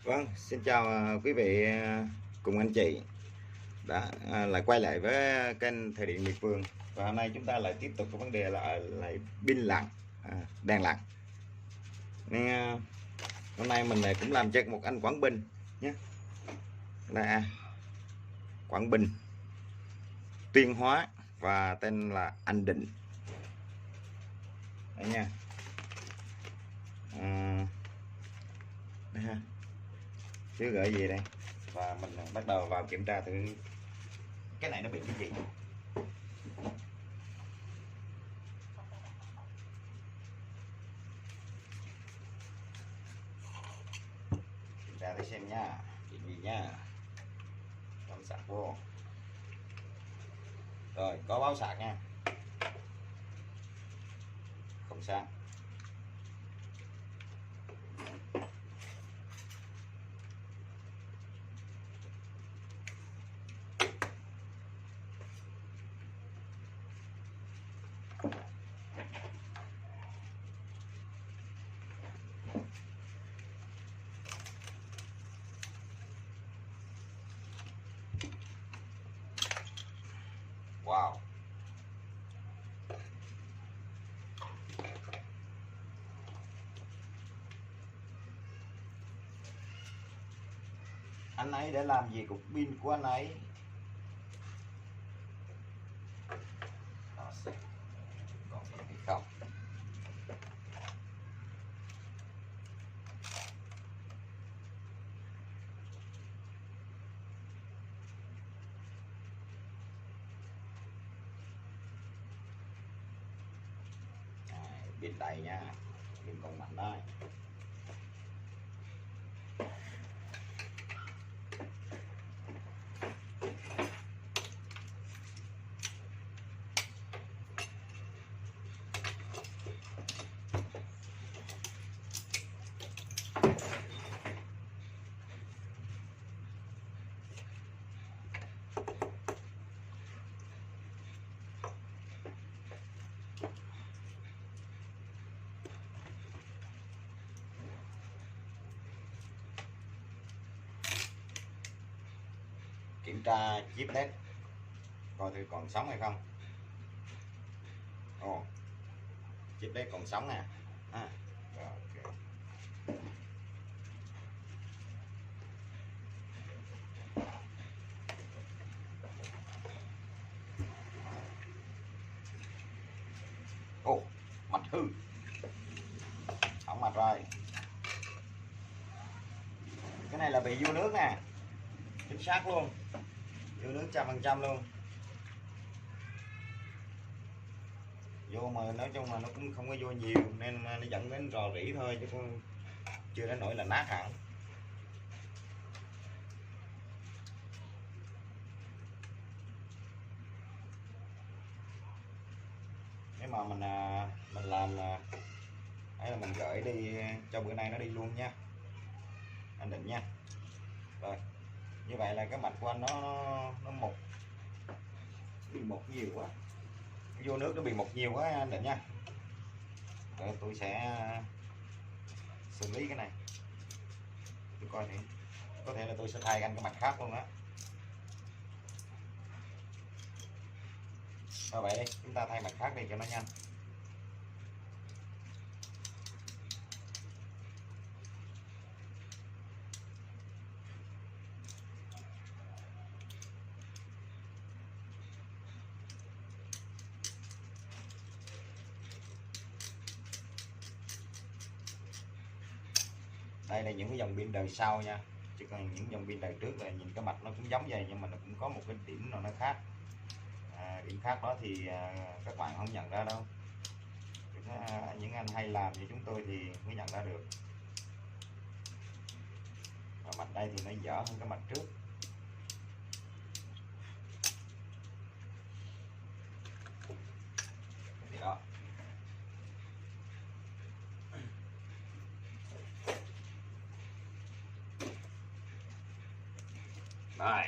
Vâng, xin chào quý vị cùng anh chị đã lại quay lại với kênh Thời điện miệt vườn. Và hôm nay chúng ta lại tiếp tục cái vấn đề là lại pin lặn, đèn lặn. Nên hôm nay mình lại cũng làm cho một anh Quảng Bình nhé. Là Quảng Bình, Tuyên Hóa và tên là anh Định. Đây nha. Đây ha. Chứ gửi gì đây? Và mình bắt đầu vào kiểm tra thử cái này nó bị cái gì. Kiểm tra để xem nha, chuyện gì nha. Cắm sạc vô. Rồi, có báo sạc nha. Không sáng. Wow. Anh ấy để làm gì cục pin của anh ấy? Còn gì hay không? Pin đầy nha, pin còn mạnh đây. Kiểm tra chip led coi thử còn sống hay không. Ồ, chip led còn sống nè. Rồi, okay. Ồ, mạch hư, hỏng mạch rồi. Cái này là bị vô nước nè, chính xác luôn, vô nước 100% luôn. Vô mà nói chung là nó cũng không có vô nhiều nên nó dẫn đến rò rỉ thôi chứ cũng chưa đến nỗi là nát hẳn. Nếu mà mình làm hay là mình gửi đi cho bữa nay nó đi luôn nha anh Định nha. Rồi như vậy là cái mạch của anh nó mục, bị mục nhiều quá, vô nước nó bị mục nhiều quá anh Định nha. Rồi tôi sẽ xử lý cái này, tôi coi thì có thể là tôi sẽ thay anh cái mạch khác luôn á. Rồi vậy đi, chúng ta thay mạch khác đi cho nó nhanh. Đây là những cái dòng pin đời sau nha, chứ còn những dòng pin đời trước là nhìn cái mạch nó cũng giống vậy nhưng mà nó cũng có một cái điểm nào nó khác. Điểm khác đó thì các bạn không nhận ra đâu. Những anh hay làm như chúng tôi thì mới nhận ra được. Và mạch đây thì nó dở hơn cái mạch trước. Thì đó. Rồi.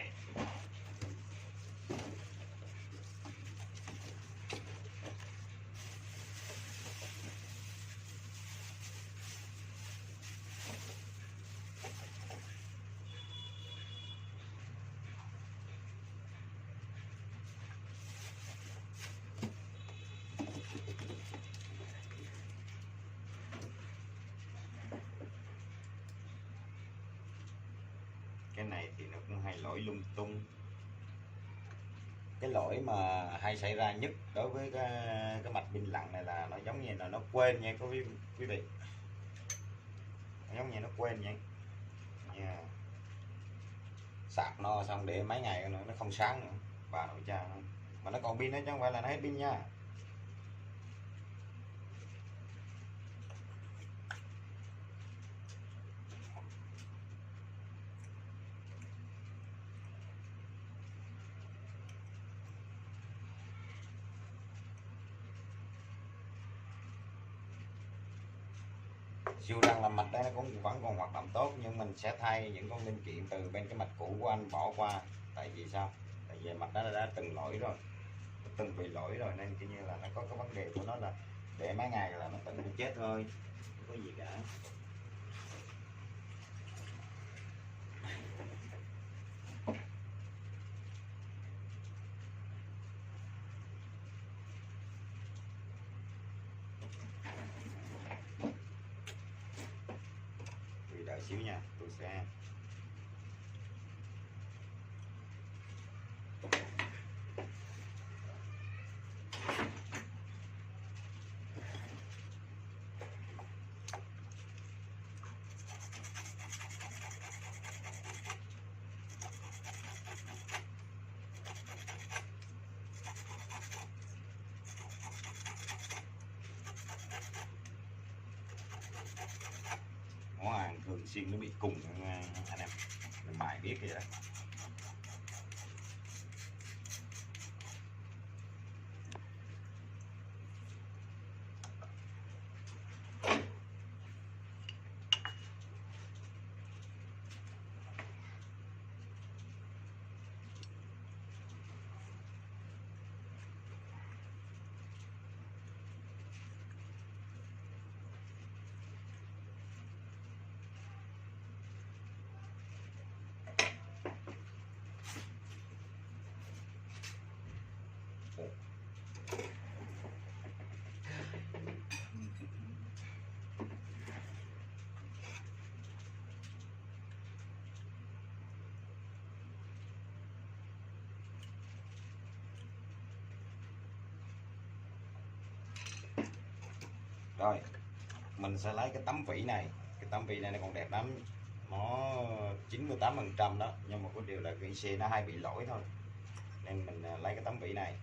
cái này thì nó cũng hay lỗi lung tung. Cái lỗi mà hay xảy ra nhất đối với cái mạch pin lặn này là nó giống như là nó quên nha quý vị, nó giống như nó quên vậy nha. Sạc no xong để mấy ngày nữa nó không sáng nữa, bà nội cha nó. Mà nó còn pin đó chứ không phải là nó hết pin nha. Dù rằng là mạch đây nó cũng vẫn còn hoạt động tốt, nhưng mình sẽ thay những con linh kiện từ bên cái mạch cũ của anh bỏ qua. Tại vì sao? Tại vì mạch đó đã từng lỗi rồi, từng bị lỗi rồi, nên coi như là nó có cái vấn đề của nó là để mấy ngày là nó tự chết thôi, không có gì cả. Thì đợi xíu nha, tôi sẽ món hàng thường xuyên nó bị cùng anh em, mình bài biết vậy đó. Rồi mình sẽ lấy cái tấm vỉ này, cái tấm vỉ này nó còn đẹp lắm, nó 98% đó, nhưng mà có điều là cái IC nó hay bị lỗi thôi, nên mình lấy cái tấm vỉ này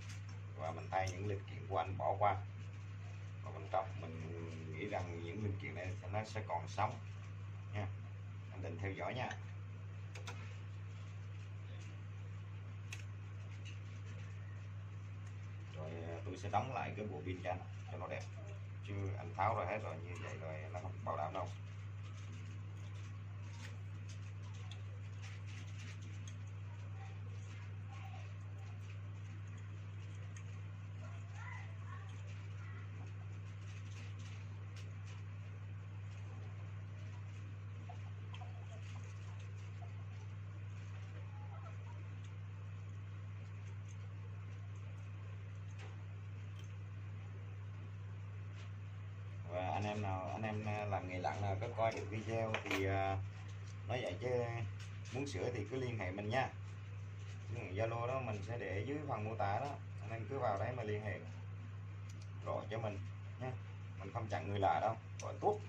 và mình thay những linh kiện của anh bỏ qua, và mình trồng, mình nghĩ rằng những linh kiện này nó sẽ còn sống nha. Anh định theo dõi nha. Rồi tôi sẽ đóng lại cái bộ pin cho anh cho nó đẹp, chứ anh tháo ra hết rồi như vậy rồi nó không bảo đảm đâu. Và anh em làm nghề lặn nào có coi được video thì nói vậy chứ muốn sửa thì cứ liên hệ mình nha. Zalo đó mình sẽ để dưới phần mô tả đó, nên cứ vào đấy mà liên hệ gọi cho mình nha. Mình không chặn người lạ đâu, gọi tốt.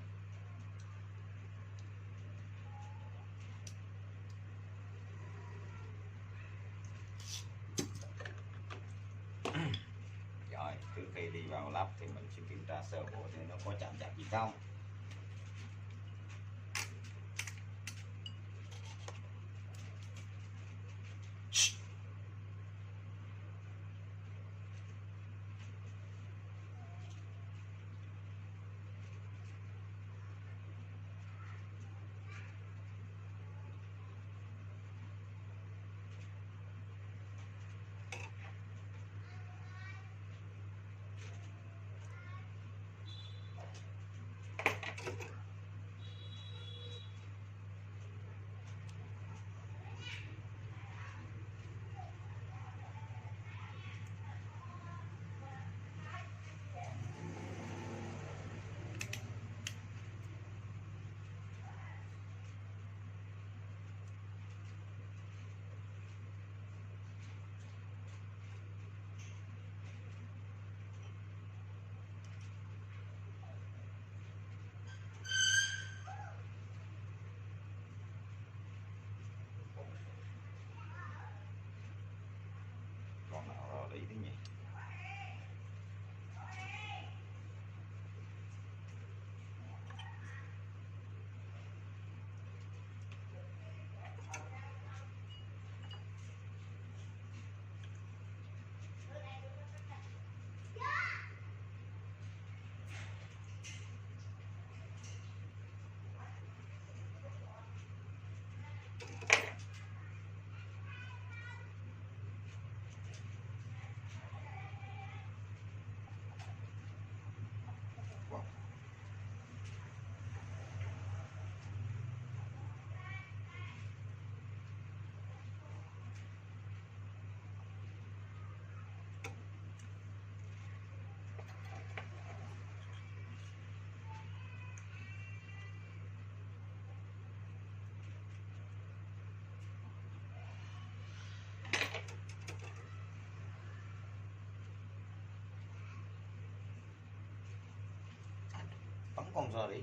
Rồi trước khi đi vào lắp thì mình sẽ kiểm tra sơ bộ thì nó có chạm chạp gì không. giờ đi.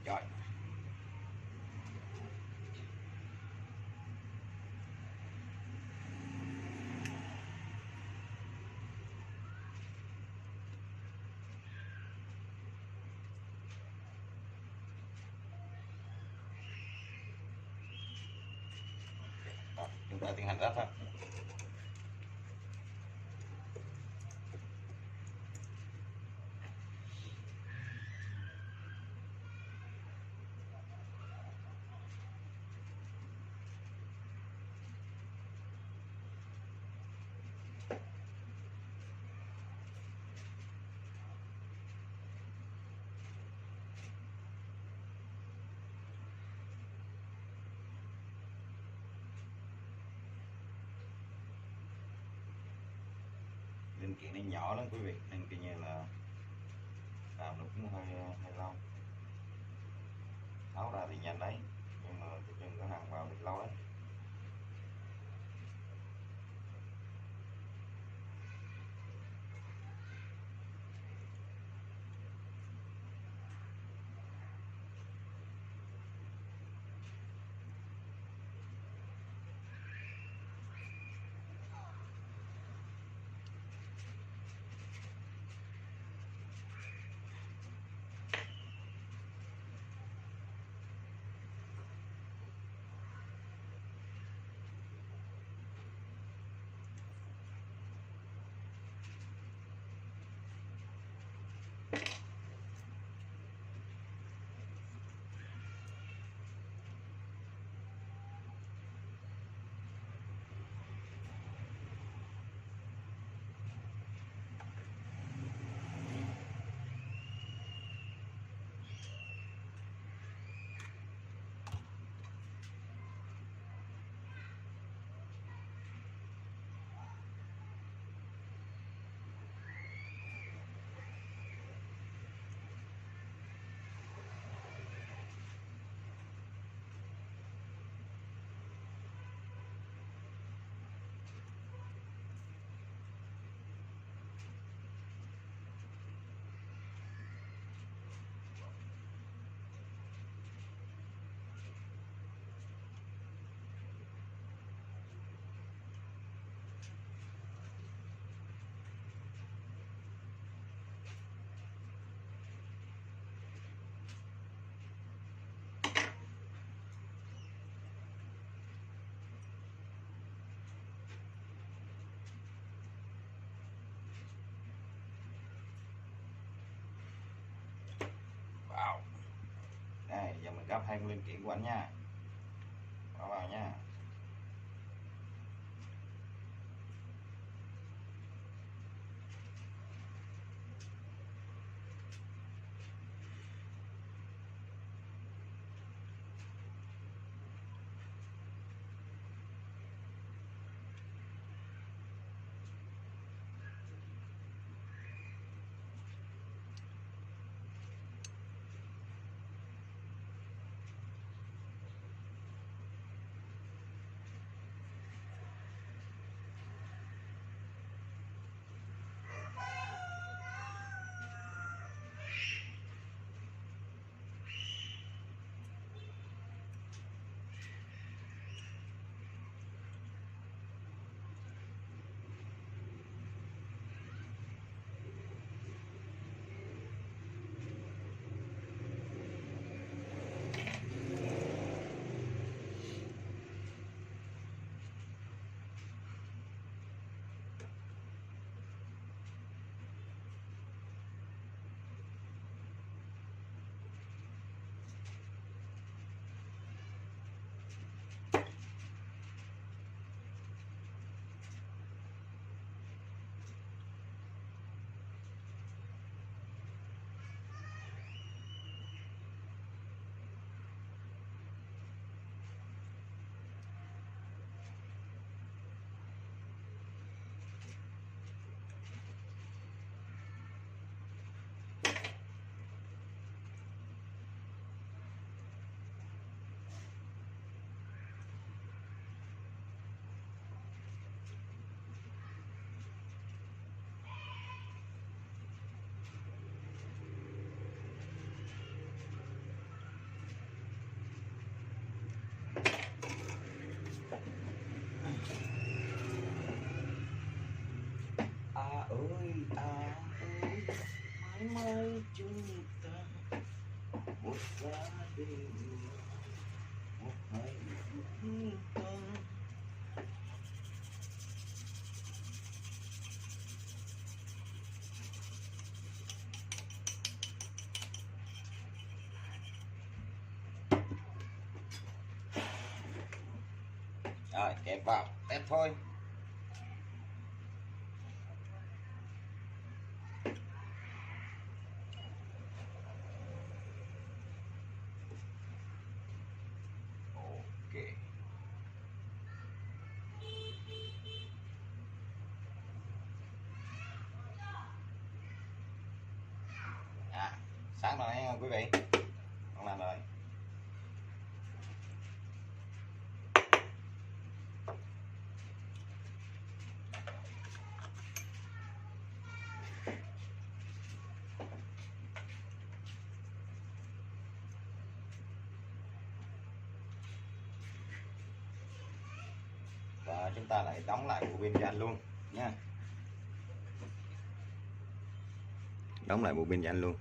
Rồi. Rồi, chúng ta tiến hành ráp thôi. Linh kiện này nhỏ lắm quý vị, nên coi như là làm nó cũng hơi lâu. Tháo ra thì nhanh đấy, nhưng mà đừng có hàng vào được lâu đấy. Wow. Đây, giờ mình gấp hai linh kiện của anh nha. Bỏ vào nha. Rồi kẹp vào test thôi. Ok. Sáng rồi nha quý vị, con làm rồi. Và chúng ta lại đóng lại bộ pin cho anh luôn nha. Đóng lại bộ pin cho anh luôn.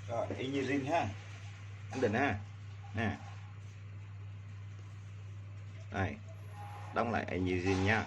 Rồi y như zin ha, ổn định ha nè. Đây đóng lại y như zin nha.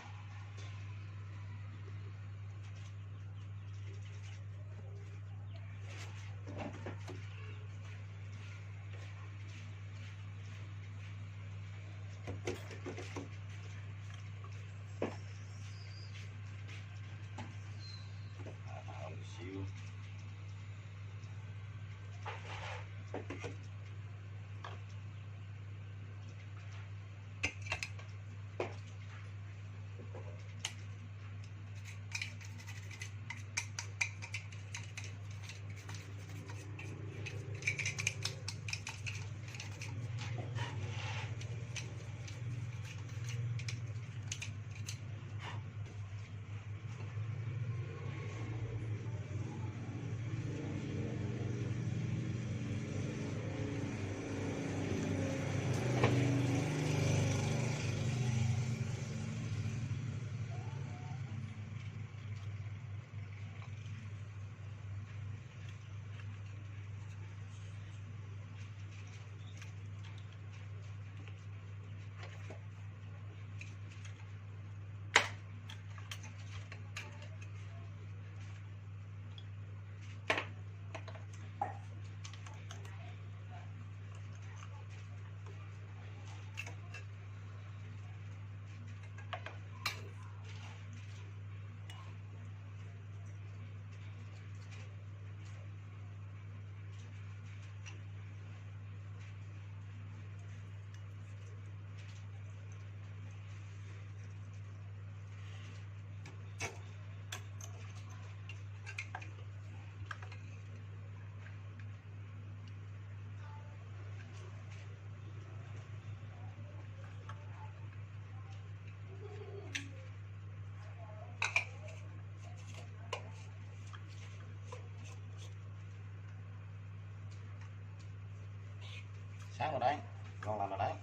sát vào đấy, ngon lành rồi đấy.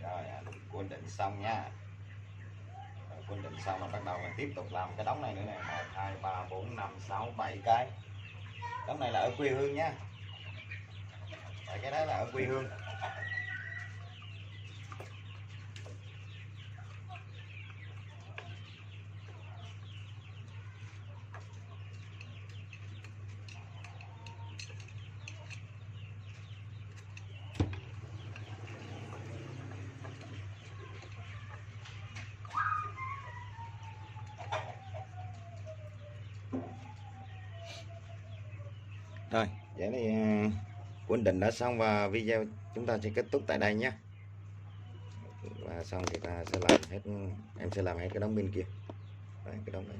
Rồi quân định xong nha. Quân định xong là bắt đầu mình tiếp tục làm cái đống này nữa nè. 1 2 3 4 5 6 7 cái. Đống này là ở quê hương nha. Vậy cái đó là ở quê hương. Rồi, vậy thì quân định đã xong và video chúng ta sẽ kết thúc tại đây nhé. Và xong thì ta sẽ làm hết, em sẽ làm hết cái đống bên kia. Đấy, cái đống này.